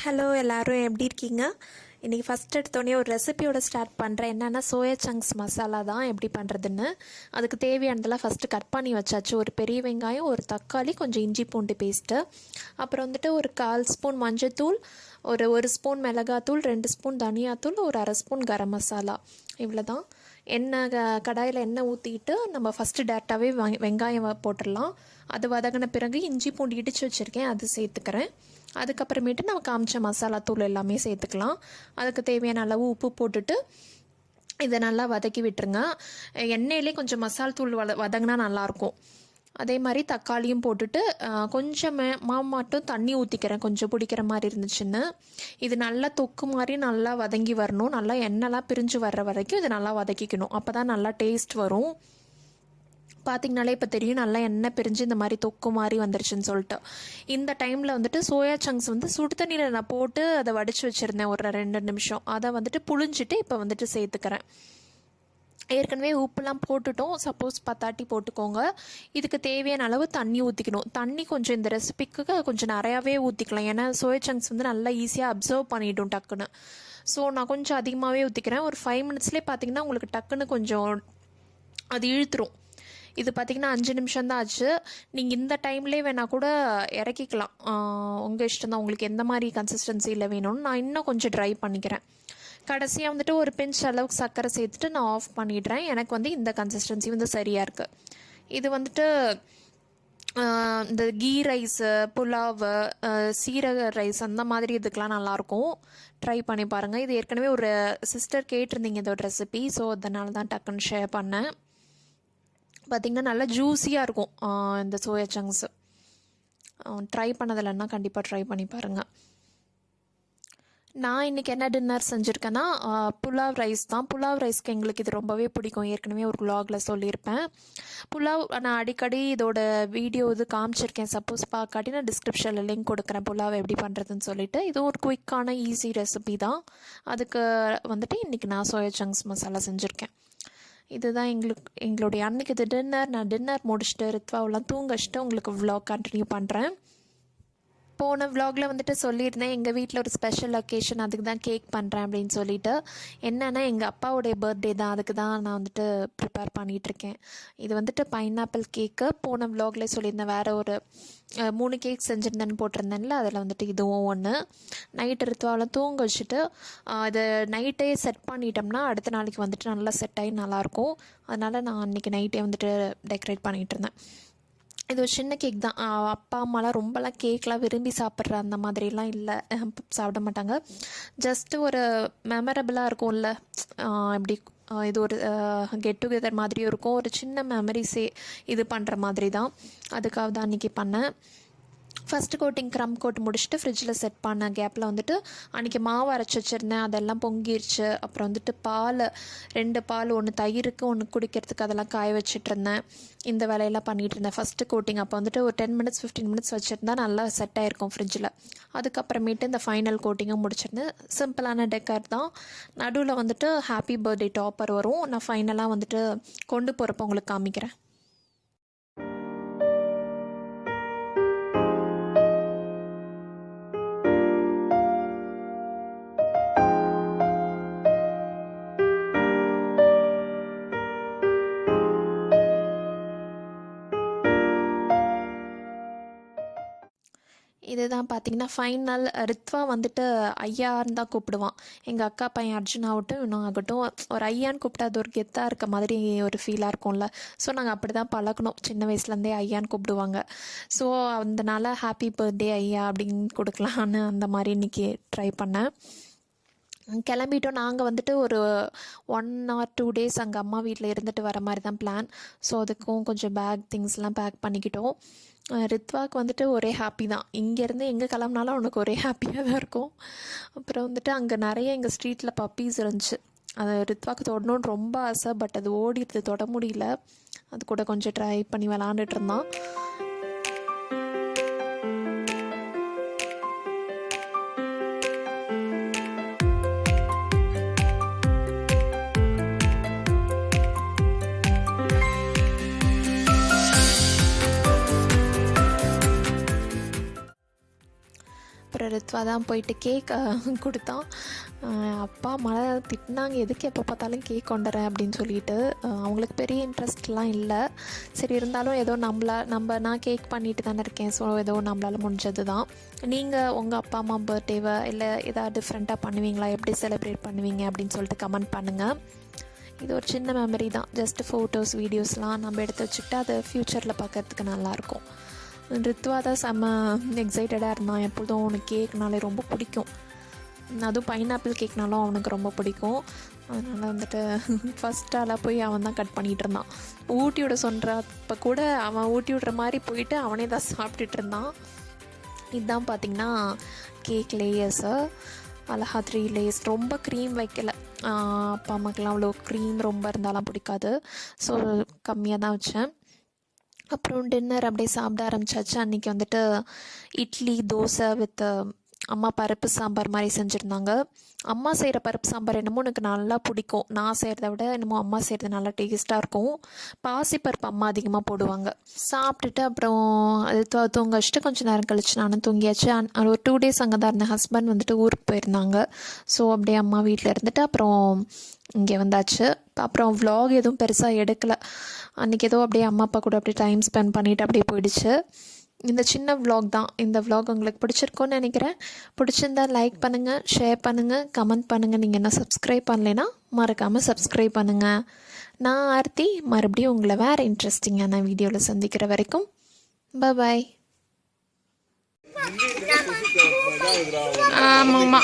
Hello எல்லோரும் எப்படி இருக்கீங்க? இன்றைக்கி ஃபஸ்ட் எடுத்தோடனே ஒரு ரெசிபியோட ஸ்டார்ட் பண்ணுறேன். என்னென்னா சோயா சங்க்ஸ் மசாலா தான் எப்படி பண்ணுறதுன்னு. அதுக்கு தேவையானதெல்லாம் ஃபஸ்ட்டு கட் பண்ணி வச்சாச்சு. ஒரு பெரிய வெங்காயம், ஒரு தக்காளி, கொஞ்சம் இஞ்சி பூண்டு பேஸ்ட்டு, அப்புறம் வந்துட்டு ஒரு 1/4 ஸ்பூன் மஞ்சத்தூள், ஒரு ஸ்பூன் மிளகாத்தூள், 2 ஸ்பூன் தனியாத்தூள், ஒரு 1/2 ஸ்பூன் கரம் மசாலா. இவ்வளோ தான். எண்ணெய் கடாயில் எண்ணெய் ஊற்றிட்டு நம்ம ஃபஸ்ட்டு டேரெக்டாகவே வெங்காயம் போட்டுடலாம். அது வதங்கின பிறகு இஞ்சி பூண்டு இடித்து வச்சுருக்கேன், அது சேர்த்துக்கிறேன். அதுக்கப்புறமேட்டு நம்ம காமிச்ச மசாலா தூள் எல்லாமே சேர்த்துக்கலாம். அதுக்கு தேவையான அளவு உப்பு போட்டுட்டு இதை நல்லா வதக்கி விட்டுருங்க. எண்ணெயிலே கொஞ்சம் மசாலா தூள் வதங்கினா நல்லாயிருக்கும். அதே மாதிரி தக்காளியும் போட்டுட்டு கொஞ்சம் மட்டும் தண்ணி ஊற்றிக்கிறேன், கொஞ்சம் பிடிக்கிற மாதிரி இருந்துச்சுன்னு. இது நல்லா தொக்கு மாதிரி நல்லா வதங்கி வரணும். நல்லா எண்ணெய்லாம் பிரிஞ்சு வர்ற வரைக்கும் இதை நல்லா வதக்கிக்கணும். அப்போ தான் நல்லா டேஸ்ட் வரும். பார்த்திங்கனாலே இப்போ தெரியும் நல்லா எண்ணெய் பிரிஞ்சு இந்த மாதிரி தொக்கு மாதிரி வந்துருச்சுன்னு சொல்லிட்டு. இந்த டைமில் வந்துட்டு சோயா சங்க்ஸ் சுடு தண்ணியில் நான் போட்டு அதை வடித்து வச்சுருந்தேன் ஒரு 2 நிமிஷம். அதை வந்துட்டு புழிஞ்சிட்டு இப்போ வந்துட்டு சேர்த்துக்கிறேன். ஏற்கனவே உப்புலாம் போட்டுட்டோம், சப்போஸ் பத்தாட்டி போட்டுக்கோங்க. இதுக்கு தேவையான அளவு தண்ணி ஊற்றிக்கணும். தண்ணி கொஞ்சம் இந்த ரெசிபிக்கு கொஞ்சம் நிறையாவே ஊற்றிக்கலாம். ஏன்னா சோயா சங்க்ஸ் நல்லா ஈஸியாக அப்சர்வ் பண்ணிவிடும் டக்குன்னு. ஸோ நான் கொஞ்சம் அதிகமாகவே ஊற்றிக்கிறேன். ஒரு 5 மினிட்ஸ்லேயே பார்த்திங்கன்னா உங்களுக்கு டக்குன்னு கொஞ்சம் அது இழுத்துரும். இது பார்த்திங்கன்னா 5 நிமிஷம் தான் ஆச்சு. நீங்கள் இந்த டைம்லேயே வேணால் கூட இறக்கிக்கலாம், உங்கள் இஷ்டம் தான். உங்களுக்கு எந்த மாதிரி கன்சிஸ்டன்சியில் வேணும்னு. நான் இன்னும் கொஞ்சம் ட்ரை பண்ணிக்கிறேன். கடைசியாக வந்துட்டு ஒரு பிஞ்ச் அளவுக்கு சர்க்கரை சேர்த்துட்டு நான் ஆஃப் பண்ணிடுறேன். எனக்கு இந்த கன்சிஸ்டன்சி சரியாக இருக்குது. இது வந்துட்டு இந்த கீ ரைஸு, புலாவு, சீரக ரைஸ் அந்த மாதிரி இதுக்கெலாம் நல்லாயிருக்கும். ட்ரை பண்ணி பாருங்கள். இது ஏற்கனவே ஒரு சிஸ்டர் கேட்டிருந்தீங்க இதோட ரெசிபி, ஸோ அதனால தான் டக்குன்னு ஷேர் பண்ணேன். பார்த்திங்கன்னா நல்லா ஜூஸியாக இருக்கும் இந்த சோயா சங்க்ஸு. ட்ரை பண்ணதில்லைன்னா கண்டிப்பாக ட்ரை பண்ணி பாருங்கள். நான் இன்றைக்கி என்ன டின்னர் செஞ்சுருக்கேன்னா புலாவ் ரைஸ் தான். புலாவ் ரைஸ்க்கு எங்களுக்கு இது ரொம்பவே பிடிக்கும். ஏற்கனவே ஒரு vlogல சொல்லியிருப்பேன். புலாவ் நான் அடிக்கடி இதோட வீடியோ காமிச்சிருக்கேன். சப்போஸ் பார்க்காட்டி நான் டிஸ்கிரிப்ஷனில் லிங்க் கொடுக்குறேன், புலாவ் எப்படி பண்ணுறதுன்னு சொல்லிட்டு. இது ஒரு குயிக்கான ஈஸி ரெசிபி தான். அதுக்கு வந்துட்டு இன்றைக்கி நான் சோயா சங்க்ஸ் மசாலா செஞ்சுருக்கேன். இதுதான் எங்களுடைய அன்றைக்கி இது டின்னர். நான் டின்னர் முடிச்சுட்டு ரித்வாவெலாம் தூங்க வச்சுட்டு உங்களுக்கு vlog கண்டினியூ பண்ணுறேன். போன vlogல வந்துட்டு சொல்லியிருந்தேன் எங்கள் வீட்டில் ஒரு ஸ்பெஷல் அக்கேஷன், அதுக்கு தான் கேக் பண்ணுறேன் அப்படின்னு சொல்லிட்டு. என்னென்னா எங்கள் அப்பாவுடைய பர்த்டே தான், அதுக்கு தான் நான் வந்துட்டு ப்ரிப்பேர் பண்ணிகிட்ருக்கேன். இது வந்துட்டு பைனாப்பிள் கேக்கு. போன vlogல சொல்லியிருந்தேன் வேறு ஒரு 3 கேக் செஞ்சுருந்தேன்னு போட்டிருந்தேன்ல, அதில் வந்துட்டு இதுவும் ஒன்று. நைட்டு ரித்வாவெலாம் தூங்க வச்சுட்டு இதை நைட்டே செட் பண்ணிட்டோம்னா அடுத்த நாளைக்கு வந்துட்டு நல்லா செட் ஆகி நல்லாயிருக்கும். அதனால் நான் அன்றைக்கி நைட்டே வந்துட்டு டெக்கரேட் பண்ணிகிட்டு இருந்தேன். இது ஒரு சின்ன கேக் தான். அப்பா அம்மாலாம் ரொம்பலாம் கேக்லாம் விரும்பி சாப்பிட்ற அந்த மாதிரிலாம் இல்லை, சாப்பிட மாட்டாங்க. ஜஸ்ட்டு ஒரு மெமரபிளாக இருக்கும்ல, இப்படி இது ஒரு கெட் டுகெதர் மாதிரியும் இருக்கும், ஒரு சின்ன மெமரிஸே இது பண்ணுற மாதிரி தான். அதுக்காக தான் அன்றைக்கி பண்ணேன். ஃபஸ்ட்டு கோட்டிங் க்ரம் கோட் முடிச்சுட்டு ஃப்ரிட்ஜில் செட் பண்ண கேப்பில் வந்துட்டு அன்றைக்கி மாவு அரைச்சி வச்சுருந்தேன், அதெல்லாம் பொங்கிருச்சு. அப்புறம் வந்துட்டு பால் 2 பால், 1 தயிருக்கு 1 குடிக்கிறதுக்கு அதெல்லாம் காய வச்சிட்ருந்தேன். இந்த வேலையெல்லாம் பண்ணிகிட்டு இருந்தேன். ஃபஸ்ட்டு கோட்டிங் அப்போ வந்துட்டு ஒரு 10 மினிட்ஸ் 15 மினிட்ஸ் வச்சுருந்தா நல்லா செட் ஆகிருக்கும் ஃப்ரிட்ஜில். அதுக்கப்புறமேட்டு இந்த ஃபைனல் கோட்டிங்கும் முடிச்சிருந்தேன். சிம்பிளான டெக்கர் தான். நடுவில் வந்துட்டு ஹாப்பி பர்த்டே டாப்பர் வரும். நான் ஃபைனலாக வந்துட்டு கொண்டு போகிறப்ப உங்களுக்கு காமிக்கிறேன். இதுதான் பார்த்திங்கன்னா ஃபைனல். ரித்வா வந்துட்டு ஐயான்னு தான் கூப்பிடுவான். எங்கள் அக்கா பையன் அர்ஜுன் ஆகட்டும் இன்னும் ஆகட்டும், ஒரு ஐயான்னு கூப்பிட்டா அது ஒரு கெத்தாக இருக்க மாதிரி ஒரு ஃபீலாக இருக்கும்ல. ஸோ நாங்கள் அப்படி தான் பழக்கணும். சின்ன வயசுலேருந்தே ஐயான்னு கூப்பிடுவாங்க. ஸோ அதனால ஹாப்பி பர்த்டே ஐயா அப்படின்னு கொடுக்கலான்னு அந்த மாதிரி இன்றைக்கி ட்ரை பண்ணேன். கிளம்பிட்டோம். நாங்கள் வந்துட்டு ஒரு 1 or 2 days அங்கே அம்மா வீட்டில் இருந்துட்டு வர மாதிரி தான் பிளான். ஸோ அதுக்கும் கொஞ்சம் திங்ஸ்லாம் பேக் பண்ணிக்கிட்டோம். ரித்வாவுக்கு வந்துட்டு ஒரே ஹாப்பி தான். இங்கேருந்து எங்கே கிளம்புனாலும் அவனுக்கு ஒரே ஹாப்பியாக தான் இருக்கும். அப்புறம் வந்துட்டு அங்கே நிறைய எங்கள் ஸ்ட்ரீட்டில் பப்பீஸ் இருந்துச்சு. அது ரித்வாவுக்கு தொடணுன்னு ரொம்ப ஆசை, பட் அது ஓடிடுது, தொட முடியல. அது கூட கொஞ்சம் ட்ரை பண்ணி விளாண்டுட்டு இருந்தான். ரித்வா தான் போயிட்டு கேக் கொடுத்தான். அப்பா மழை திட்டினாங்க, எதுக்கு எப்போ பார்த்தாலும் கேக் கொண்டுறேன் அப்படின்னு சொல்லிட்டு. அவங்களுக்கு பெரிய இன்ட்ரெஸ்ட்லாம் இல்லை. சரி இருந்தாலும் ஏதோ நான் கேக் பண்ணிட்டு தானே இருக்கேன், ஸோ ஏதோ நம்மளால் முடிஞ்சது தான். நீங்கள் உங்கள் அப்பா அம்மா பர்த்டேவை இல்லை எதாவது டிஃப்ரெண்ட்டாக பண்ணுவீங்களா, எப்படி செலிப்ரேட் பண்ணுவீங்க அப்படின்னு சொல்லிட்டு கமெண்ட் பண்ணுங்கள். இது ஒரு சின்ன மெமரி தான், ஜஸ்ட் ஃபோட்டோஸ் வீடியோஸ்லாம் நம்ம எடுத்து வச்சுக்கிட்டு அதை ஃப்யூச்சரில் பார்க்கறதுக்கு நல்லாயிருக்கும். ரித்வா தான் செம்ம எக்ஸைட்டடாக இருந்தான். எப்பொழுதும் அவனுக்கு கேக்னாலே ரொம்ப பிடிக்கும், அதுவும் பைனாப்பிள் கேக்னாலும் அவனுக்கு ரொம்ப பிடிக்கும். அதனால் வந்துட்டு ஃபஸ்ட்டாலாம் போய் அவன் தான் கட் பண்ணிகிட்டு இருந்தான். ஊட்டி விட சொல்கிறப்ப கூட அவன் ஊட்டி விடுற மாதிரி போயிட்டு அவனே தான் சாப்பிட்டுட்டு இருந்தான். இதுதான் பார்த்திங்கன்னா கேக் லேயர்ஸு, அழகா 3 லேயர்ஸ். ரொம்ப க்ரீம் வைக்கலை, அப்பா அம்மாக்கெல்லாம் அவ்வளோ க்ரீம் ரொம்ப இருந்தாலும் பிடிக்காது, ஸோ கம்மியாக தான் வச்சேன். அப்புறம் டின்னர் அப்படியே சாப்பிட ஆரம்பித்தாச்சு. அன்றைக்கி வந்துட்டு இட்லி தோசை வித் அம்மா பருப்பு சாம்பார் மாதிரி செஞ்சுருந்தாங்க. அம்மா செய்கிற பருப்பு சாம்பார் என்னமோ எனக்கு நல்லா பிடிக்கும். நான் செய்கிறத விட என்னமோ அம்மா செய்கிறது நல்லா டேஸ்ட்டாக இருக்கும். பாசிப்பருப்பு அம்மா அதிகமாக போடுவாங்க. சாப்பிட்டுட்டு அப்புறம் அது தூங்க வச்சுட்டு கொஞ்சம் நேரம் கழிச்சு நானும் தூங்கியாச்சு. ஒரு 2 டேஸ் அங்கே தான் இருந்தேன். ஹஸ்பண்ட் வந்துட்டு ஊருக்கு போயிருந்தாங்க. ஸோ அப்படியே அம்மா வீட்டில் இருந்துட்டு அப்புறம் இங்கே வந்தாச்சு. அப்புறம் விலாக் எதுவும் பெருசாக எடுக்கலை. அன்றைக்கி ஏதோ அப்படியே அம்மா அப்பா கூட அப்படியே டைம் ஸ்பெண்ட் பண்ணிவிட்டு அப்படியே போயிடுச்சு. இந்த சின்ன விலாக் தான். இந்த விலாக் உங்களுக்கு பிடிச்சிருக்கோன்னு நினைக்கிறேன். பிடிச்சிருந்தா லைக் பண்ணுங்கள், ஷேர் பண்ணுங்கள், கமெண்ட் பண்ணுங்கள். நீங்கள் என்ன சப்ஸ்கிரைப் பண்ணலைன்னா மறக்காமல் சப்ஸ்கிரைப் பண்ணுங்கள். நான் ஆர்த்தி, மறுபடியும் உங்களை வேறு இன்ட்ரெஸ்டிங்கான வீடியோவில் சந்திக்கிற வரைக்கும் பாய். ஆமாம்